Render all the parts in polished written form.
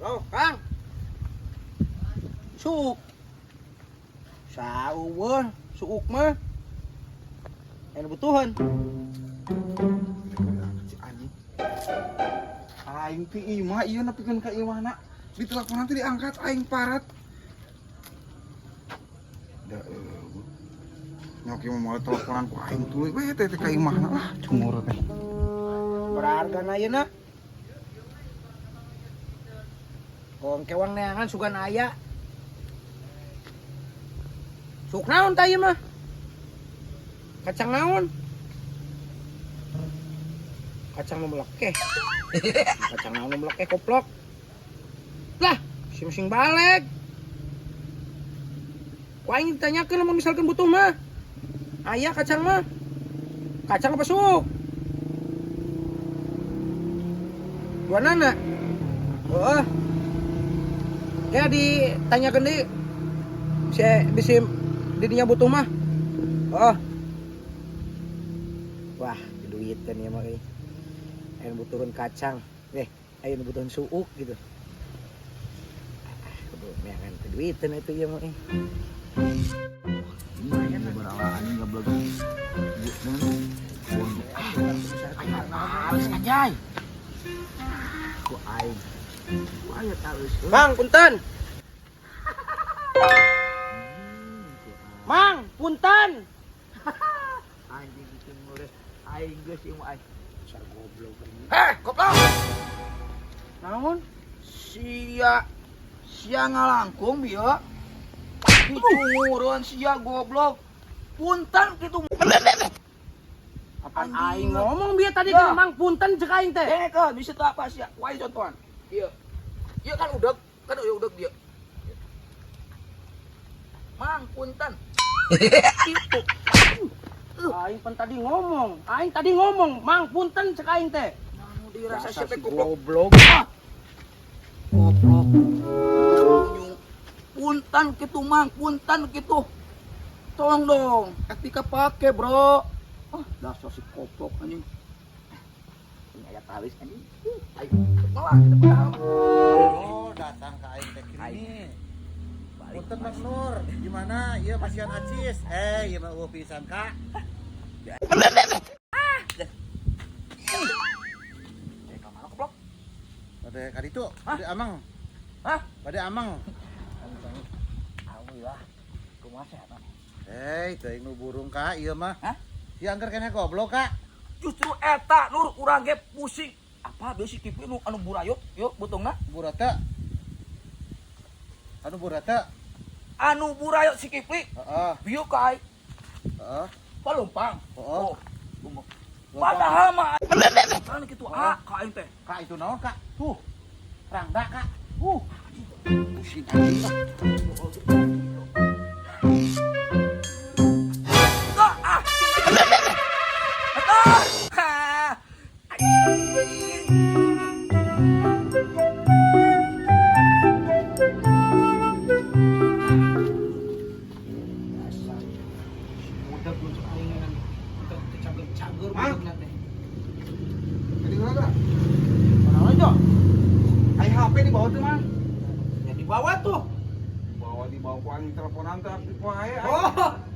Oh, Kang. Suuk. Sauwon, suuk mah. Aya butuhan. Si anjing. Aing teh imah ieu nepikeun ka imahna. Diteleponan teh diangkat aing parat. Da nyoki mau teleponan ku aing tuluy we teh ka imahna lah cungur teh. Berharga na ieu na. Kong kewang neangan sugan aya. Suk naon tah ieu mah? Kacang naon? Kacang nu melekeh. Kacang naon nu melekeh koplok. Lah, sing balik. Ku aing ditanyakeun lamun misalkan butuh mah. Aya kacang mah. Kacang apa suk? Duanana. Heeh. Ya ditanyakeun deui. Bisi didinya butuh mah. Oh. Wah, duitkeun ieu mah euy. Aya butuhkeun kacang. Aya butuhkeun suuk gitu. Kudu meangan duitkeun itu ieu mah euy. Lumayan beberapa anjing gablog. Harus anjay. Ku aing. Ku aya tarus. Mang, punten. Mang, punten. Anjing itu ngurus aing geus ieu mah aing. Dasar goblok. Goblok. Naon? Sia ngalangkung bieu. Dicungureun sia goblok. Punten kitu. Apaan aing ngomong bieu tadi kan Mang punten cek aing teh. Kan bisa teu apa sia. Wae contohan. Ieu. Ieu kan udeg, kan udeg dia. Mang punten. Gitu. Aing pan tadi ngomong, Mang punten cek aing teh. Nang dirasa Dasar siapa si goblok. goblok. Goblok. Punten kitu Mang, punten kitu. Tolong dong, ketika pakai bro. Dasar si goblok anjing. Ini aya talis anjing. Ayo, malah kita padahal. Oh, datang ke aing teh kini. Punten Bang Nur, gimana? Iya pasian Acis. Ieu mah eueuh pisan, Kak. Ka mana goblok? Bade ka ditu, bade amang. Hah? Bade amang. Alhamdulillah. Kumaha sehat? Teuing nu burung Kak, ieu mah. Hah? Si angker keneh goblok, Kak. Justru eta Nur urang ge pusing. Apa beusi kipi nu anu burayot? Yuk butungna. Burata. Anu burata. Anu burayot si Kipli. Heeh, Bieu ka ai. heeh. Palumpang. Oh. Lumpang. Padahal mah kan kitu ka aing teh. Kak itu naon, Kak? Tuh. Rangda, Kak. Pusing anjing. Udah belum cek aing kan. Kita cager-cager budegna teh. Jadi mana? Mana aja? Aing HP di bawah tuh, Mang. Ya di bawah tuh. Di bawah ku aing teleponan teh aktif wae.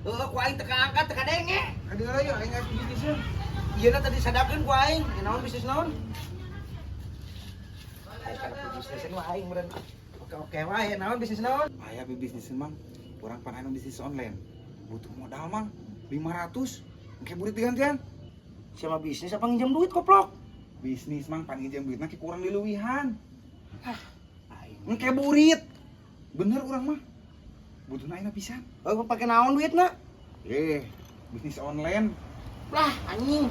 Ku aing teka angkat teka denge. Kadi heula aing asup bisnisnya. Ieu tadi sadakeun ku aing. Naon bisnis naon? Aing kan bisnis mah aing meureun. Oke wae, naon bisnis naon? Aya bisnis Mang. Urang pan anu bisnis online. Butuh modal, Mang. 500. Engke burit digantian. Siapa bisnis apa nginjem duit koplok? Bisnis Mang pan nginjem duitna ki kurang dileuwihan. Aing. Engke burit. Bener urang mah. Butuhna ayeuna pisan. Pake naon duitna? Bisnis online. Lah anjing.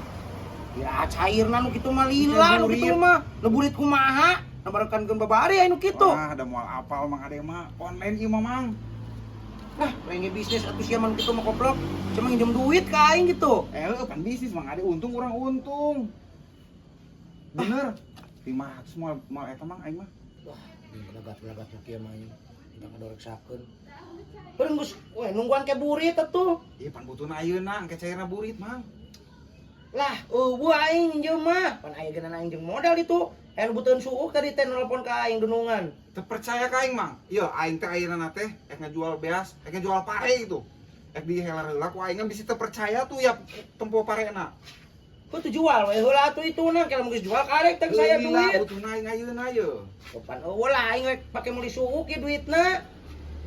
Ya cairna nu kitu mah lila nu kitu mah. Leburit kumaha? Nabarekankeun babari anu kitu. Wah, ada moal apal Mang ade mah. Online ieu mah, Mang. Lah, pengen bisnis atuh sia man kitu mah koplok. Cuma nginjem duit ka aing gitu. Pan bisnis Mang ade untung urang untung. Bener. 500 moal eta Mang aing mah. Wah, belagat-belagat nu kieu mah anjing. Kita ngadoreksakeun. Beurang geus nungguan ke burit atuh. Ieu pan butuhna ayeuna engke cairna burit, Mang. Lah, bu aing jeung mah. Pan aya geunana aing jeung modal itu. Aya butuhan suuk tadi teh nelpon ka aing dunungan. Terpercaya ka aing mang. Iya, aing teh ayeuna teh ngajual beas, ngajual pare itu. Di heula heula ku aing bisa terpercaya tuh ya tempo parena. Ku tuh jual we heula atuh ituna kalau geus jual karek teh saya duit. Butuh aing ayeuna ye. Pan lah aing pake meuli suuk ieu duitna.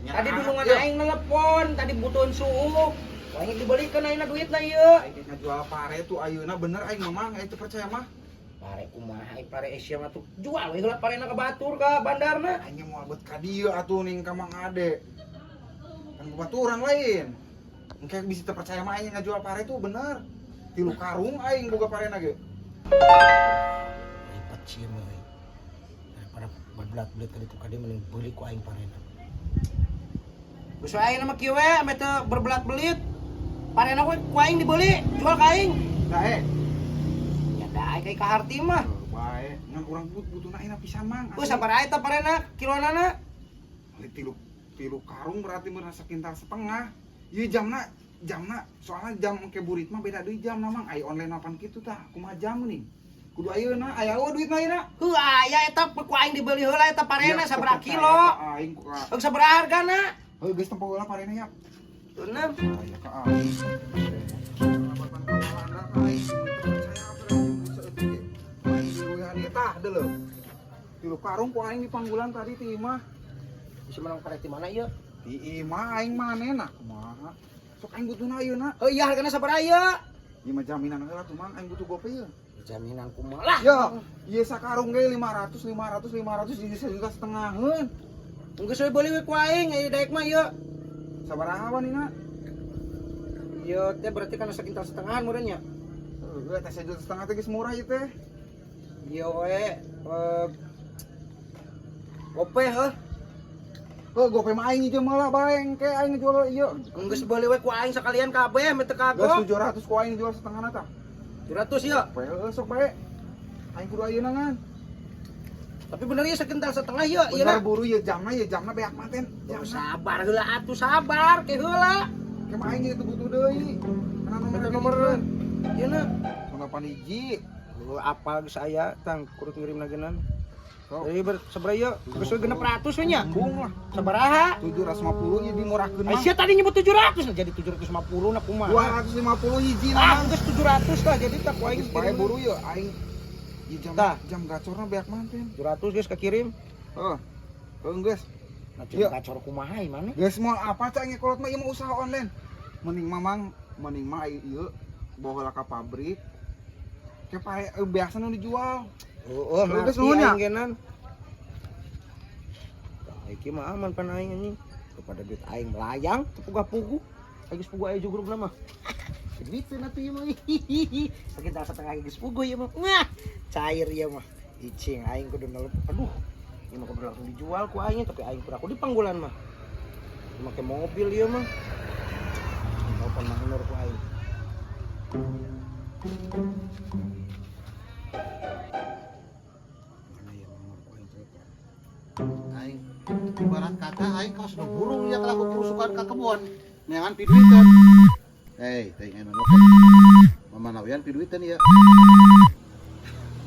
Tadi dunungan iya. aing nelpon, tadi butuhan suuk. Aing dibelikeun ayeuna duitna ieu. Aing ngajual pare tuh ayeuna bener aing mamang aing terpercaya mah. Pare kumaha pare Asia mah tuh jual we heula parena ka batur ka bandarna. Aing mau abot ka dieu atuh ning ka Mang Ade. Kan baturan lain. Engke bisa terpercaya mah aing ngajual pare tuh bener. 3 karung aing boga parena ge. Lipat cieun we. Daripada berbelat-belat kali itu kade mending beuli ku aing parena. Geus aing mah kieu we ame teu berbelat-belit. Parena ku aing dibeli, jual ka aing. Dae. Ya dae kai ka harti mah. Bae, ngan urang butuhna ayeuna pisan mang. Ku sabaraha eta parena kilonana? Tilu karung berarti merasa kintal setengah. Ieu jamna soalnya jam ke burit mah beda deui jam mang. Aya online apan kitu tah, kumaha jam nih? Kudu ayeuna, aya eueuh duitna ayeuna. Heuh aya eta ku aing dibeli heula eta parena sabaraha kilo? Aing ku ka. Geus sabaraha hargana? Heuh geus tempo heula parena ya. Bener. Aya ka aing. Abatan kamalanda ka aing percaya apa aing diluyan eta deuleu. Tilu karung ku aing di panggulan tadi ti imah. Bisa menang parek di mana ieu? Di imah aing manehna kumaha? Sok aing butuhna ayeuna. Oh iya hargana sabaraha ieu? Ieu mah jaminan heula tuh mang aing butuh gope ye. Jaminan kumaha lah. Ya, ieu sakarung ge 500 jadi 1,5 juta heun. Geus we beuli we ku aing aya daek mah ieu. Sabaraha wanina? Ieu teh berarti kana sakintal setengahan meureunnya. Heuh, teh 1,5 juta teh geus murah ieu teh. Ieu we gope heuh. Heuh, gope mah aing jeung malah bae engke aing jual ieu. Geus beuli we ku aing sakalian kabeh meh teu kagok. Geus 700 ku aing jual setengahna tah. 700 ieu. Bae heuh sok bae. Aing kudu ayeuna ngan. Tapi bener ieu sakintal setengah ieu ieu Bener buru ieu jamna beak maten. Jamna sabar heula atuh sabar ke heula. Ke mah aing itu butuh deui. Kana Nomor ieu na. 91. Lu apal geus aya tang kudu ngirimna geunan. Sok. Jadi sabaraha ieu? Geus we 600 we nya. Bung lah. Sabaraha? 750 ieu dimurahkeun mah. Sia tadi nyebut 700 nah jadi 750 na kumaha. 250 hiji Ah, nah. geus 700 lah jadi tak ku aing Bae buru ieu aing ieu Tah. jam gacorna beak manten. 700 geus kakirim. Heeh. Heeh geus. Nah, Ieu. gacor kumaha ieu mana? Geus moal apa cak ngekolot mah ieu mah usaha online. Mending mah ieu bawa heula ka pabrik. Ke pae biasa nu dijual. Heeh, Geus ngerti nuhun ya? aing genan. Iki mah aman pan aing anjing. Kepada duit aing melayang tepuga-pugu. Geus pugu aya jugrugna mah. Gitu nanti ieu mah. Sekitar setengah geus pugu ieu mah. Ngah, cair ieu mah. Icing aing kudu nelpon. Aduh. Ieu mah kudu langsung dijual ku aing tapi aing kudu aku di panggulan mah. Make mobil ieu mah. Nelpon mah bener ku aing. Aing ibarat kata aing kaos nu burung ya kalau kerusukan ka kebon. Neangan piduiteun. Hei, teh anu oke. Mamanawian piduiteun ieu.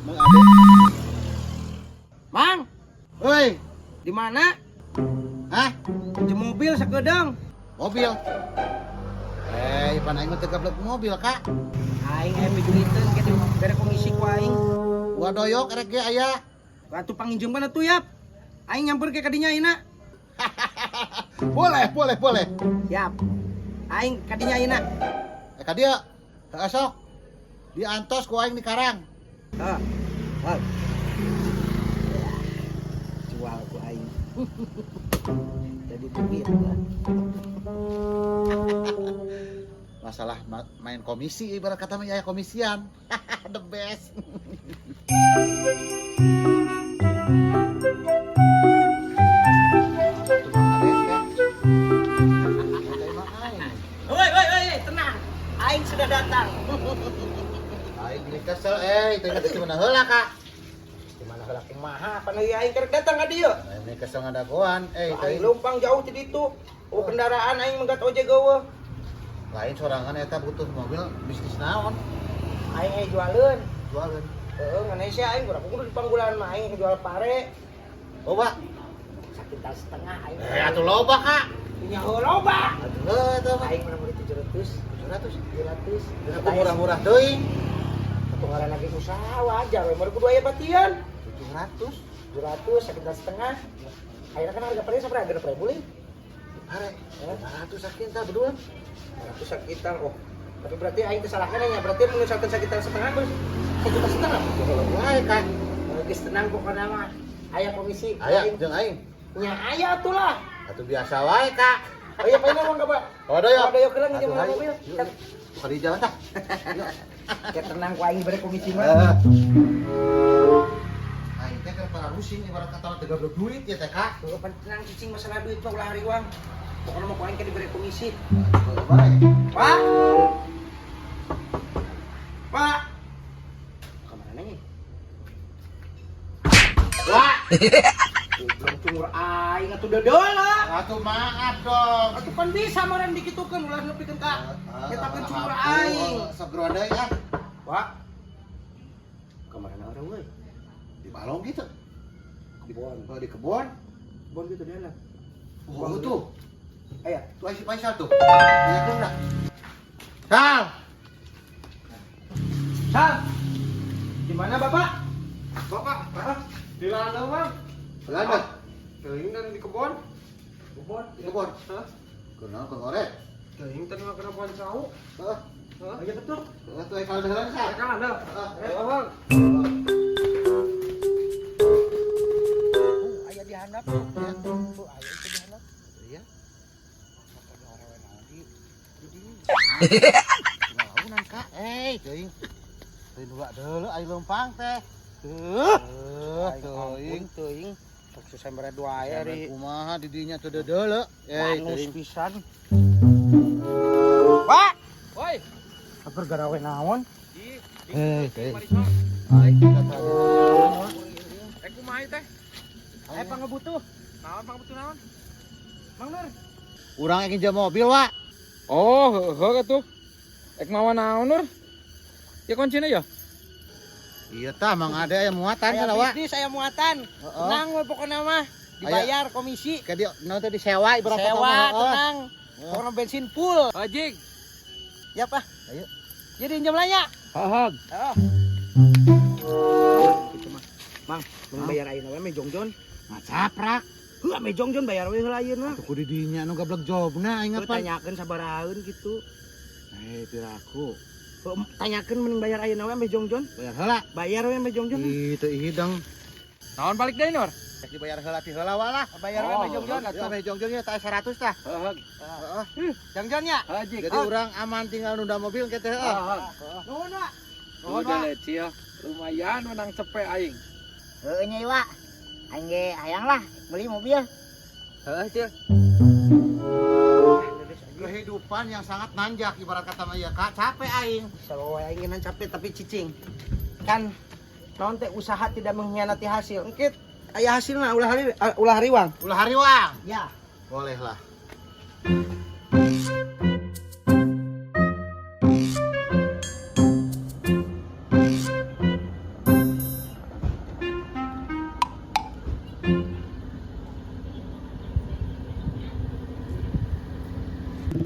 Mang Ade. Mang, Hei, di mana? hah? Pinjem mobil sakedeung. Mobil. Hei, pan aing mah teu gablek mobil, Kak. Aing aya piduiteun ke bere komisi ku aing. Gua doyok erek ge aya. Atuh panginjem kana tuh yap. Aing nyamper ke kadinya ayeuna. Boleh. Siap. Aing kadinya ayeuna. Ka dieu. Esok diantos ku aing di Karang. Heeh. Wah. Jual ku aing. Jadi duit lah. Masalah main komisi ibarat kata mah ya komisian. The best. Woi, tenang. Aing sudah datang. Aing ini kesel ternyata cuma heula Kak. Gimana heula kumaha? Pan aing keur datang ka dieu. Ini kesel ngadagoan, Aing lumpang jauh ti ditu. Oh kendaraan aing manggat ojek eueuh. lain sorangan eta butuh mobil bisnis naon? Aing jualin. Jualan. Nganeh sih aing kurang kudu di panggulan mah aing jual pare. Loba. Sakintal setengah aing. Atuh loba, Kak. Punya loba. Atuh teu mah. Aing mana beli 700. 700. Aku murah-murah teuing. Atuh ngaran lagi usaha wajar we meureun kudu aya batian. 700. 700 sakintal setengah. Ayeuna kan harga pare sabaraha? 6.000 leuing. Are. 700 sakintal berdua. 100 sakintal. Oh. Tapi berarti aing kesalahan nya berarti mun sakintal setengah bos. 1 setengah. Wae, Kak. Geus tenang pokona mah. Aya komisi. Aya jeung aing. Nya aya atuh lah. Atuh biasa wae, Kak. Oh iya, paling ngomong Pak. Oh, doyo. Doyo kelang di jalan mobil. Ka di jalan tah. Ya tenang ku aing bere komisi mah. Aing teh keur para rusing ibarat kata teu gablok duit ya teh, Kak. Tuh tenang cicing masalah duit mah ulah hari uang. Pokoknya mau ku aing ke diberi komisi. Bae. Pak. Pak. Kemana nih? Wah. Belum cungur aing atuh dodol lah. Atuh maaf dong. Atuh kan bisa meureun dikitukeun ulah nepikeun ka. Kita kan cungur aing. Segera deui ah. Pak. Kemana orang euy? Di balong gitu. Kebon. Oh, di kebun. Kebon gitu dia lah. Oh, tuh. Aya. Tuh si Faisal tuh. Iya kan dah. Sal. Sal. Di mana Bapak? Bapak, di ladang bang. Belanda. Teuing dan di kebon. Kebon. Di kebun. Hah? Kenal ke ngorek. Teuing tadi mah kenapa jauh? Heeh. Hah? Aja betul. Tuh ekal dalan sal. Kan ada. Ayo bang. Aya di handap. Aya itu di handap. Iya. Launan Kak. Teuing. Teuing dua deuleu ai leumpang teh. Teuing. Teuing. Sok susembere dua aya ri. Kumaha di dinya teu deuleu. Manus Teuing. pisan. Pak. Woi. Apa garawe naon? Teuing. Ai. Kata Kumaha teh? Aya pangebutuh. Naon pangebutuh naon? Mang Nur. urang nginjem mobil, Wak. Oh, heuh atuh. Ek mawa naon Nur? Ya kuncina ya? Iya tah, mang ada aya muatan Aya kana, Wak. bisnis, aya muatan. Tenang we pokona mah. Dibayar komisi. Ka dia naon teh disewa ibarat kata Sewa, mah. tenang. Orang bensin full. Ajik. Ya, Pak. Ayo. Jadi injam lanya. Hahag. Oh. Itu mah. Mang, mun bayar ayeuna we me jongjon. Ngacaprak. Heuh, me jongjon bayar we heula ayeuna. Tuh kudu dinya anu gablek jobna aing Heuh, apa? tanyakeun sabaraha gitu. Piraku. Heuh, tanyakeun mending bayar ayeuna we me jongjon. Bayar heula. Bayar we me jongjon. Itu hidang. Naon balik deui Nur? Cek dibayar heula ti heula walah. Bayar we me jongjon Ya atuh. me jongjonnya tah 100 tah. Hahag. Heeh. Jongjonnya. Ajik. Jadi urang aman tinggal nunda mobil kita heeh. Hahag. Nuhun, Pak. Oh, leci ya. Lumayan menang cepet aing. Heuh nya Iwa. Aing ge hayang lah beli mobil. Heeh, Cil. Kehidupan yang sangat nanjak ibarat kata mah ya Kak, capek aing. Sawa wae aing nan capek tapi cicing. Kan naon teh usaha tidak mengkhianati hasil. Engke aya hasilna ulah hariwang. Ulah hariwang. Ya. Boleh lah.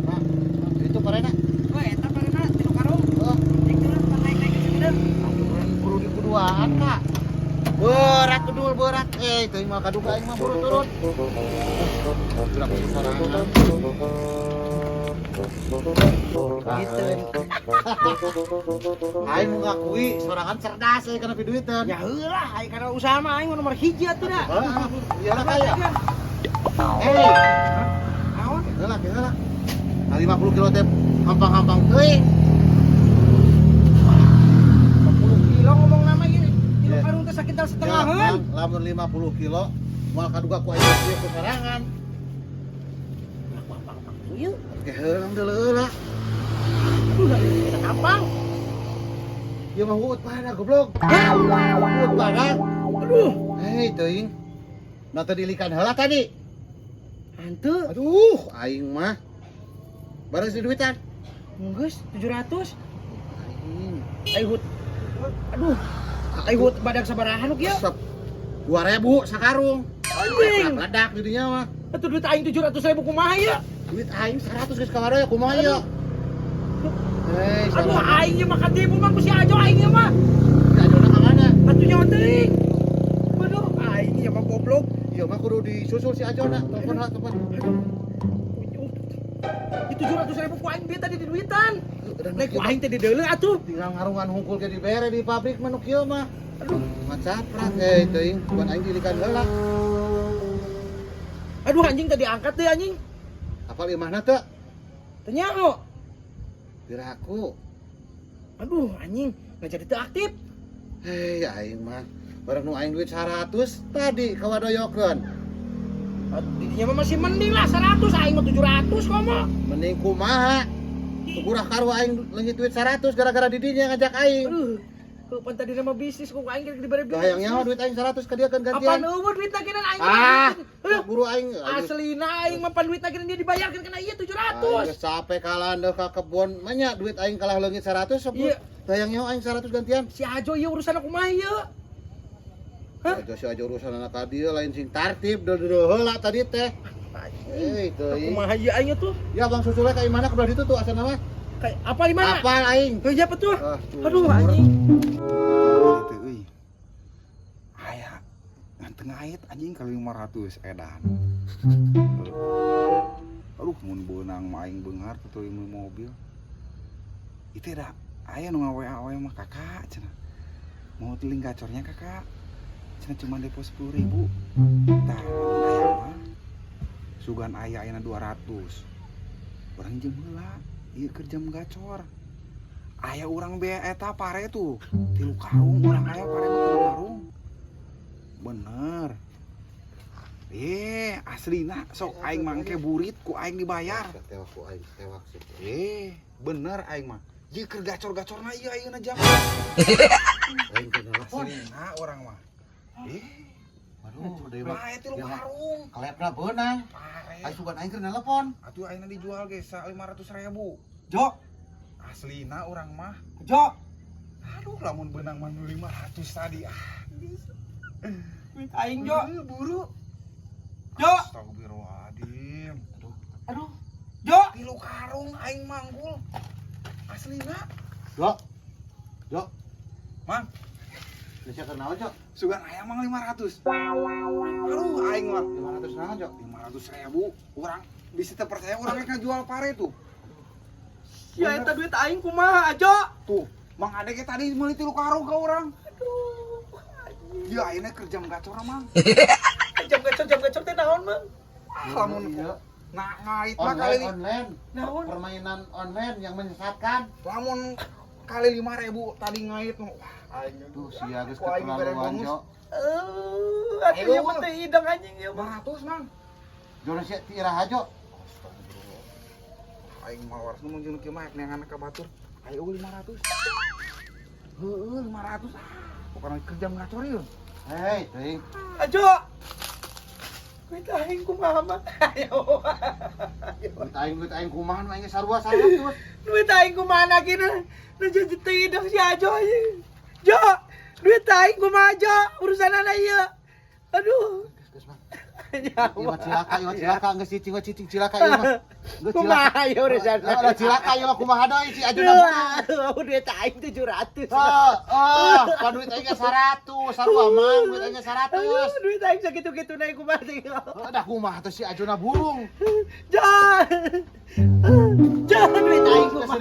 Pak, itu parena. Oh, eta parena 3 karung. Oh, Cek dulu naik-naik ke sini. buru di kuduaan, Kak. Berat kedul berat. Itu mah kaduga aing mah buru turun. Gerak sorangan. Gitu. Aing mau ngakui sorangan cerdas kana piduitan. Ya heula, aing kana usaha mah aing nomor 1 atuh dah. Iya lah kaya. Naon? Heula. Nah 50 kilo teh hampang-hampang teuing. 10 kilo ngomong nama ieu. Kilo Ya. karung teh sakitar Ya, setengahan. lamun 50 kilo moal kaduga ku aing ieu ke sorangan. Ieu, Oke, heulang deuleu heula. udah kita gampang. Ieu mah huut pada goblok. Huut pada. Aduh, Teuing. Na teu dilikan heula tadi. hanteu. Aduh, aing mah. Bareng si duitan. Geus 700. Aing. Aihut. Aduh. Aihut badak sabarahan kieu. 2.000 sakarung. Anjing. Ledak di dinya mah. Atuh duit aing 700.000 kumaha ya? Duit aing 100 geus ka wadoyo kumaha ya? Aduh aing mah katipu mah ku si Ajo aing mah. Ajona ka mana? Atuh nyawa teuing. Aduh aing ya mah goblok. Iya mah kudu disusul si Ajona. Telepon lah telepon. Itu 700.000 ku aing beli tadi di duitan. Nek ku aing teh di deuleu atuh. Tinggal ngarungan hungkul ke di bere di pabrik manuk kieu mah. Aduh, Macaprak teuing buat aing dilikan heula. aduh anjing tadi angkat deh anjing. Apal imahna teu? Teu nyaho. Diraku. Aduh anjing, nggak jadi teu aktif. Hei aing mah bareng nu aing duit 100 tadi kawadoyokeun. Didinya mah masih mending lah 100, aing mah 700 komo. Mending kumaha? Tukurah karo aing leungit duit 100 gara-gara didinya ngajak aing. Pan tadi nama bisnis kok aing kira dibere bisnis. Hayang nyaho duit aing 100 ka dieu kan gantian. Apaan eueuh duit tagihan aing? Buru aing. Aslina aing mah pan duit tagihan dia dibayarkeun kana ieu 700. Geus capek kalandeuh ka kebon mah nya duit aing kalah leungit 100 sok. Iya. Hayang nyaho aing 100 gantian. Si Ajo ieu urusan kumaha ieu? Hah? Aja si aja urusan anak ka dieu lain sing tartib deuh heula tadi teh. Hei teuing. Kumaha ieu aing tuh? Ya Bang Susule ka imana kudu ditu tuh asana mah. Kayak apa di mana? Apal aing. Heuh apa tuh? Tuh. Aduh anjing. Gitu euy. Aya nganteng ait anjing kali 500 edan. Aduh mun beunang mah aing beunghar tuh ieu mobil. Itu da aya nu ngawe-awe mah kakak cenah. Mau tiling gacornya kakak. Cenah cuma depo 10.000. Tah mun aya mah sugan aya ayeuna 200. Urang jeung heula. Ieu kerja menggacor. Aya urang bea eta pare tuh 3 karung urang aya pare mah 3 karung. Bener. Aslina sok aing mangke burit ku aing dibayar. Tewak ku aing tewak sih. Bener aing mah. Ieu keur gacor-gacorna ieu ayeuna jam. Aing teh nelpon. Aslina urang mah. Aduh, deui mah. Aya 3 karung. Kalepna beunang. Pare. Aing sugan aing keur nelpon. Atuh ayeuna dijual ge 500.000. Jo, Aslina urang mah. Jo. Aduh lamun beunang mah 500 tadi. Duit aing Jo. Buru. Jo. Astagfirullahaladzim. Aduh. Jo. 3 karung aing manggul. Aslina. Jo. Jo. Mang, Bisa kenal Jo. sugan aya mang 500. Aduh aing mah 500 naon Jo? 500.000. Urang bisa teu percaya urang rek ngajual pare tuh. Ya eta duit aing kumaha, Jo? Tuh, Mang Ade ge tadi meuli 3 karung ka urang. Aduh. Ya ayeuna keur jam gacor Mang. Jam gacor teh naon, Mang? Lamun Iya. ngait mah kali Online. Naon? Permainan online yang menyesatkan. lamun kali 5.000 tadi ngait mah. Wah, aing Tuh sia geus Ku aing bere keterlaluan bonus. Jo. Atuh ieu mah teh hidang anjing ieu mah. 500 Mang. Jona sia ti iraha Jo. Aing mah waras nu jeung kieu mah neangan ka batur. Ayo 500. Heueuh 500. Pokona kerja ngacor ieu. Hei, teuing. Ajo. Duit aing kumaha, Mang? Ayo. Duit aing kumaha nu aing sarua terus. Duit aing kumaha lagi na jadi teh hidang si Ajo anjing. Jo, duit aing kumaha, Jo? Urusanana ieu. Aduh. Geus mah. Ya, Ieu cilaka geus cicing cilaka ieu mah. Geus kumaha ya urusan. Ada cilaka ieu mah kumaha deui si Ajuna bunuh. Aduh, duit aing 700. Pan duit aing 100, sarua mang duit aing 100. Duit aing sakitu-kitu naik kumaha teh. Dah kumaha tuh si Ajuna burung. Jangan. Jangan duit aing Geus kumaha.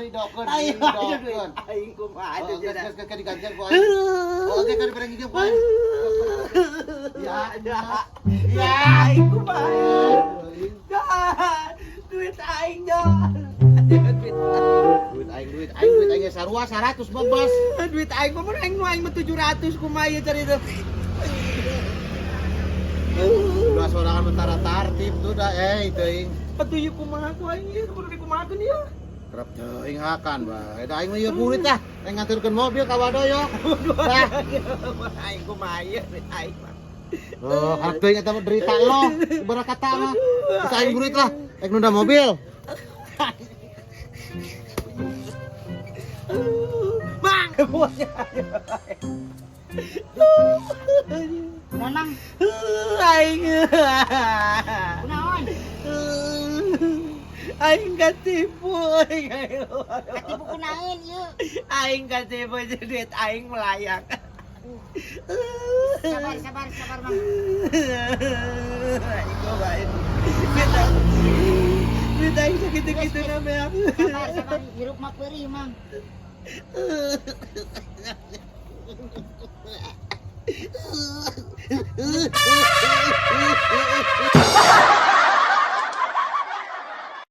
didokeun. Ayo duit aing kumaha teh. Geus digantian ku aing. Oke kan bareng hidup ku aing. Ya, Ya, aing kumaha. Jangan. Duit aing, jangan. Duit aing sarua 100 bebas. Duit aing kumaha aing nu aing mah 700 kumaha ieu cari teh. Udah sorangan mentara tartib tuh dah teuing. Atuh ieu kumaha ku aing ieu kudu dikumahakeun ieu. Kerap teuing hakan bae. Da aing mah ieu burit tah. Aing nganturkeun mobil ka Wadoyo. Tah. Aing kumaha ieu duit aing mah. Oh, harap teuing eta mah derita lo. Ibarat kata mah. Terus aing burit lah. Aing nunda mobil. Semuanya. Memang Aing. kunaon? Aing katipu. Katipu kunaon yuk. Aing katipu duit aing melayang. Sabar Mang. Aing bawain. Kita aing sakit-sakit na ba ako. Sabar, hirup mah perih Mang. Ah!